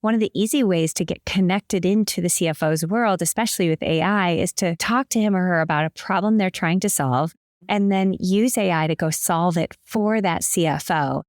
one of the easy ways to get connected into the CFO's world, especially with AI, is to talk to him or her about a problem they're trying to solve and then use AI to go solve it for that CFO.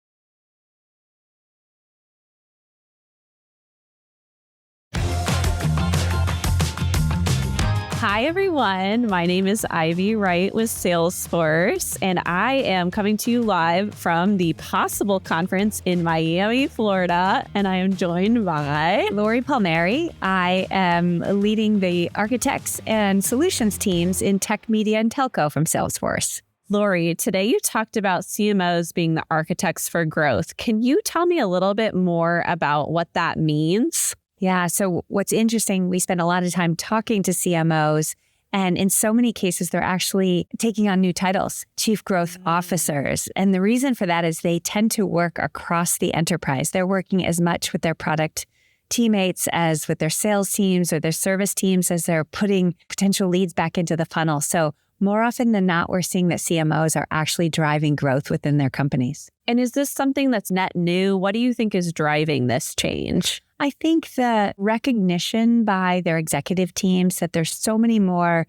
Hi, everyone. My name is Ivy Wright with SalesForce, and I am coming to you live from the Possible Conference in Miami, Florida, and I am joined by Lauri Palmieri. I am leading the architects and solutions teams in tech, media, and telco from SalesForce. Lauri, today you talked about CMOs being the architects for growth. Can you tell me a little bit more about what that means? Yeah. So what's interesting, we spend a lot of time talking to CMOs, and in so many cases, they're actually taking on new titles, chief growth officers. And the reason for that is they tend to work across the enterprise. They're working as much with their product teammates as with their sales teams or their service teams as they're putting potential leads back into the funnel. So more often than not, we're seeing that CMOs are actually driving growth within their companies. And is this something that's net new? What do you think is driving this change? I think the recognition by their executive teams that there's so many more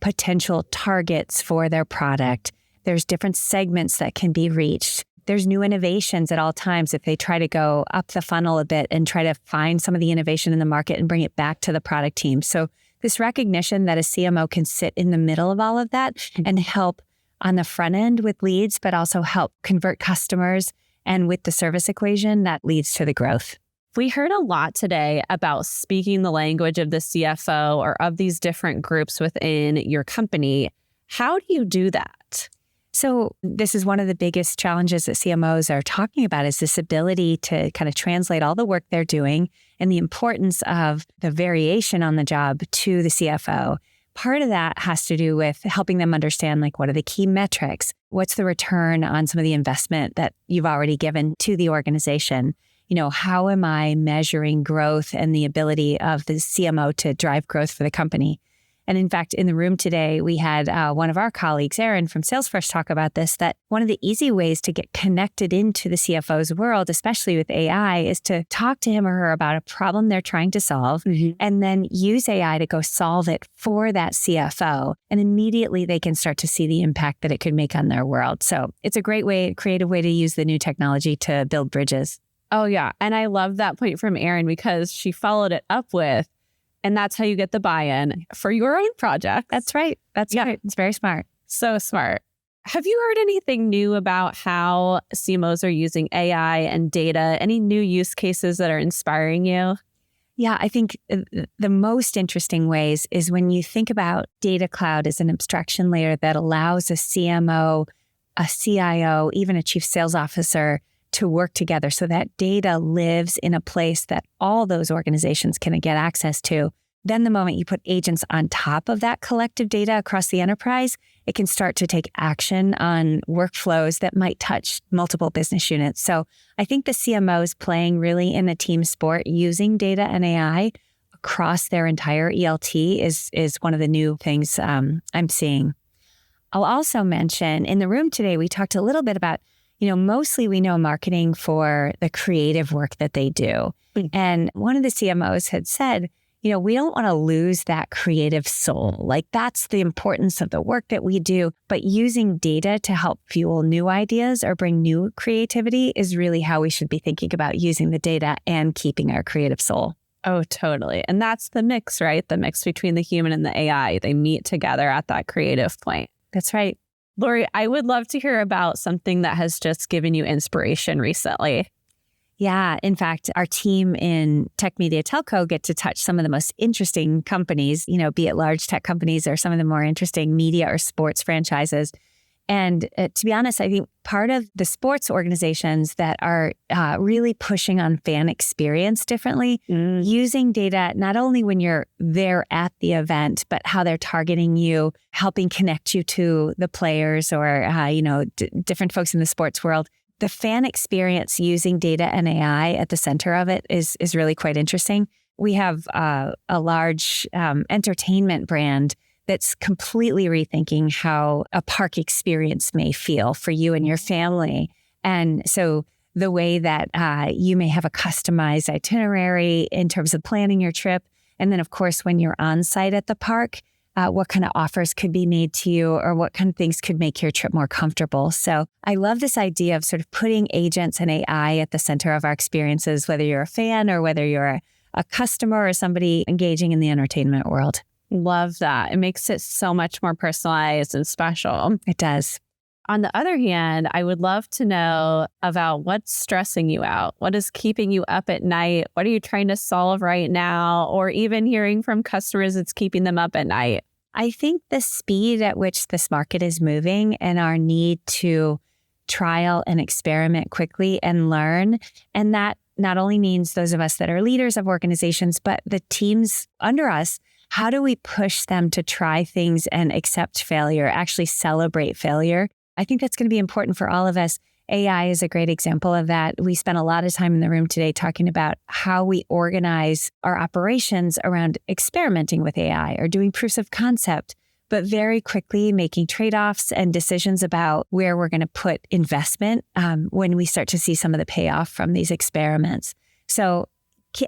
potential targets for their product. There's different segments that can be reached. There's new innovations at all times if they try to go up the funnel a bit and try to find some of the innovation in the market and bring it back to the product team. So this recognition that a CMO can sit in the middle of all of that and help on the front end with leads, but also help convert customers, and with the service equation that leads to the growth. We heard a lot today about speaking the language of the CFO or of these different groups within your company. How do you do that? So this is one of the biggest challenges that CMOs are talking about, is this ability to kind of translate all the work they're doing and the importance of the variation on the job to the CFO. Part of that has to do with helping them understand, like, what are the key metrics? What's the return on some of the investment that you've already given to the organization? You know, how am I measuring growth and the ability of the CMO to drive growth for the company? And in fact, in the room today, we had one of our colleagues, Aaron from SalesForce, talk about this, that one of the easy ways to get connected into the CFO's world, especially with AI, is to talk to him or her about a problem they're trying to solve and then use AI to go solve it for that CFO. And immediately they can start to see the impact that it could make on their world. So it's a great way, creative way to use the new technology to build bridges. Oh, yeah. And I love that point from Erin, because she followed it up with, and that's how you get the buy-in for your own project. That's right. That's right. It's very smart. So smart. Have you heard anything new about how CMOs are using AI and data? Any new use cases that are inspiring you? Yeah, I think the most interesting ways is when you think about Data Cloud as an abstraction layer that allows a CMO, a CIO, even a chief sales officer to work together so that data lives in a place that all those organizations can get access to. Then the moment you put agents on top of that collective data across the enterprise, it can start to take action on workflows that might touch multiple business units. So I think the CMO is playing really in a team sport using data and AI across their entire ELT is one of the new things I'm seeing. I'll also mention in the room today, we talked a little bit about, mostly we know marketing for the creative work that they do. And one of the CMOs had said, we don't want to lose that creative soul. Like, that's the importance of the work that we do. But using data to help fuel new ideas or bring new creativity is really how we should be thinking about using the data and keeping our creative soul. Oh, totally. And that's the mix, right? The mix between the human and the AI. They meet together at that creative point. That's right. Lauri, I would love to hear about something that has just given you inspiration recently. Yeah. In fact, our team in tech, media, telco get to touch some of the most interesting companies, be it large tech companies or some of the more interesting media or sports franchises. And to be honest, I think part of the sports organizations that are really pushing on fan experience differently, using data, not only when you're there at the event, but how they're targeting you, helping connect you to the players or, different folks in the sports world. The fan experience using data and AI at the center of it is really quite interesting. We have a large entertainment brand that's completely rethinking how a park experience may feel for you and your family. And so the way that you may have a customized itinerary in terms of planning your trip. And then, of course, when you're on site at the park, what kind of offers could be made to you or what kind of things could make your trip more comfortable. So I love this idea of sort of putting agents and AI at the center of our experiences, whether you're a fan or whether you're a customer or somebody engaging in the entertainment world. Love that. It makes it so much more personalized and special. It does. On the other hand, I would love to know about what's stressing you out. What is keeping you up at night? What are you trying to solve right now? Or even hearing from customers that's keeping them up at night? I think the speed at which this market is moving and our need to trial and experiment quickly and learn, and that not only means those of us that are leaders of organizations, but the teams under us, how do we push them to try things and accept failure, actually celebrate failure? I think that's going to be important for all of us. AI is a great example of that. We spent a lot of time in the room today talking about how we organize our operations around experimenting with AI or doing proofs of concept, but very quickly making trade-offs and decisions about where we're going to put investment when we start to see some of the payoff from these experiments. So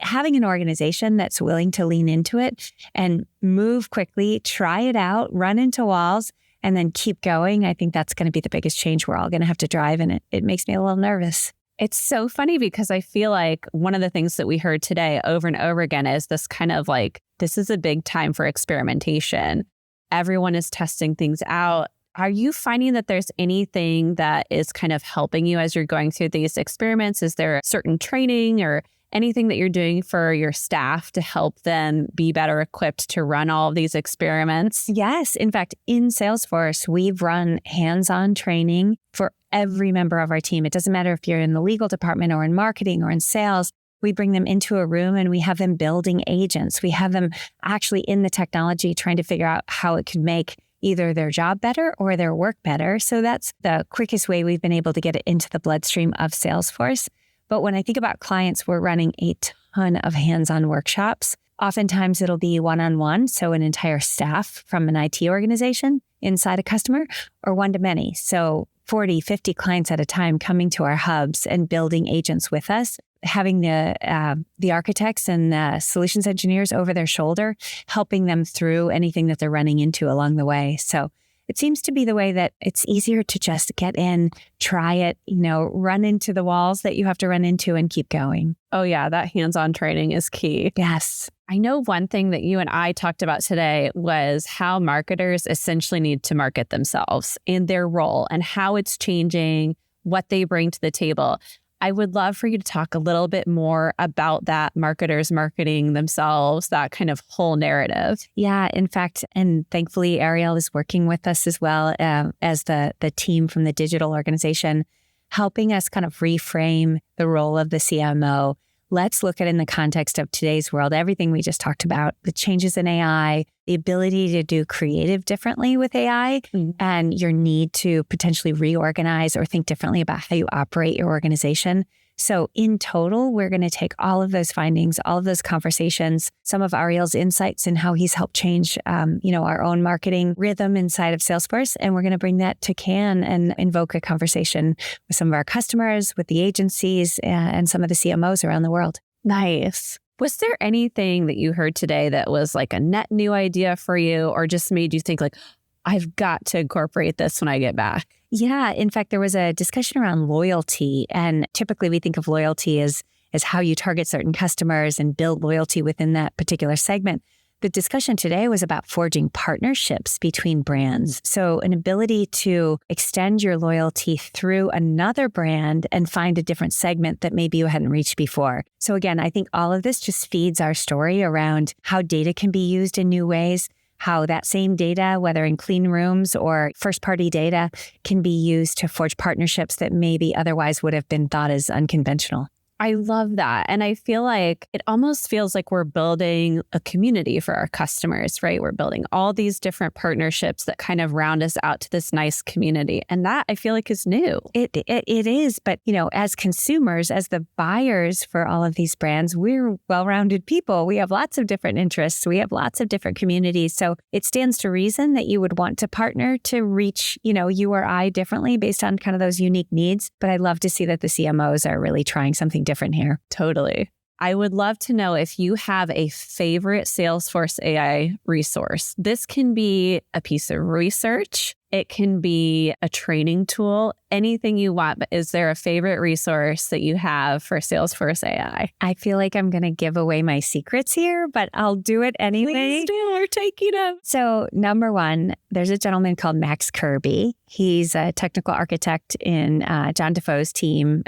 having an organization that's willing to lean into it and move quickly, try it out, run into walls, and then keep going, I think that's going to be the biggest change we're all going to have to drive. And it makes me a little nervous. It's so funny because I feel like one of the things that we heard today over and over again is this kind of like, this is a big time for experimentation. Everyone is testing things out. Are you finding that there's anything that is kind of helping you as you're going through these experiments? Is there a certain training or anything that you're doing for your staff to help them be better equipped to run all of these experiments? Yes. In fact, in SalesForce, we've run hands-on training for every member of our team. It doesn't matter if you're in the legal department or in marketing or in sales. We bring them into a room and we have them building agents. We have them actually in the technology trying to figure out how it could make either their job better or their work better. So that's the quickest way we've been able to get it into the bloodstream of SalesForce. But when I think about clients, we're running a ton of hands-on workshops. Oftentimes it'll be one-on-one, so an entire staff from an IT organization inside a customer, or one-to-many. So 40, 50 clients at a time coming to our hubs and building agents with us, having the architects and the solutions engineers over their shoulder, helping them through anything that they're running into along the way. So it seems to be the way that it's easier to just get in, try it, run into the walls that you have to run into and keep going. Oh yeah, that hands-on training is key. Yes. I know one thing that you and I talked about today was how marketers essentially need to market themselves and their role and how it's changing, what they bring to the table. I would love for you to talk a little bit more about that, marketers marketing themselves, that kind of whole narrative. Yeah, in fact, and thankfully, Ariel is working with us as well as the team from the digital organization, helping us kind of reframe the role of the CMO. Let's look at it in the context of today's world, everything we just talked about, the changes in AI, the ability to do creative differently with AI, and your need to potentially reorganize or think differently about how you operate your organization. So in total, we're going to take all of those findings, all of those conversations, some of Ariel's insights and how he's helped change, our own marketing rhythm inside of Salesforce. And we're going to bring that to Cannes and invoke a conversation with some of our customers, with the agencies and some of the CMOs around the world. Nice. Was there anything that you heard today that was like a net new idea for you or just made you think like, I've got to incorporate this when I get back? Yeah. In fact, there was a discussion around loyalty. And typically we think of loyalty as how you target certain customers and build loyalty within that particular segment. The discussion today was about forging partnerships between brands. So an ability to extend your loyalty through another brand and find a different segment that maybe you hadn't reached before. So again, I think all of this just feeds our story around how data can be used in new ways, how that same data, whether in clean rooms or first-party data, can be used to forge partnerships that maybe otherwise would have been thought as unconventional. I love that. And I feel like it almost feels like we're building a community for our customers, right? We're building all these different partnerships that kind of round us out to this nice community. And that I feel like is new. It is. But, as consumers, as the buyers for all of these brands, we're well-rounded people. We have lots of different interests. We have lots of different communities. So it stands to reason that you would want to partner to reach, you or I differently based on kind of those unique needs. But I love to see that the CMOs are really trying something different here. Totally. I would love to know if you have a favorite Salesforce AI resource. This can be a piece of research. It can be a training tool, anything you want. But is there a favorite resource that you have for Salesforce AI? I feel like I'm going to give away my secrets here, but I'll do it anyway. Please do. We're taking them. So number one, there's a gentleman called Max Kirby. He's a technical architect in John Defoe's team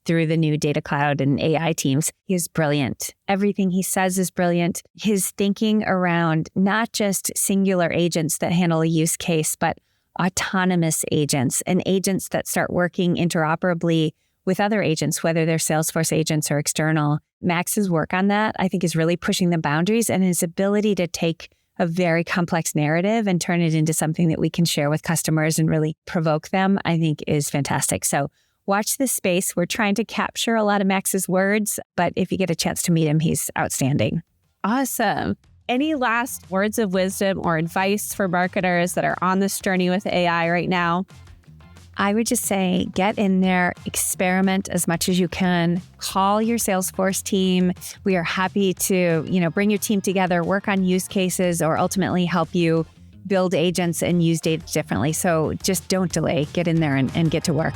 through the new data cloud and AI teams. He's brilliant. Everything he says is brilliant. His thinking around not just singular agents that handle a use case, but autonomous agents and agents that start working interoperably with other agents, whether they're Salesforce agents or external. Max's work on that, I think, is really pushing the boundaries, and his ability to take a very complex narrative and turn it into something that we can share with customers and really provoke them, I think is fantastic. So watch this space. We're trying to capture a lot of Max's words, but if you get a chance to meet him, he's outstanding. Awesome. Any last words of wisdom or advice for marketers that are on this journey with AI right now? I would just say, get in there, experiment as much as you can, call your Salesforce team. We are happy to, bring your team together, work on use cases, or ultimately help you build agents and use data differently. So just don't delay, get in there and get to work.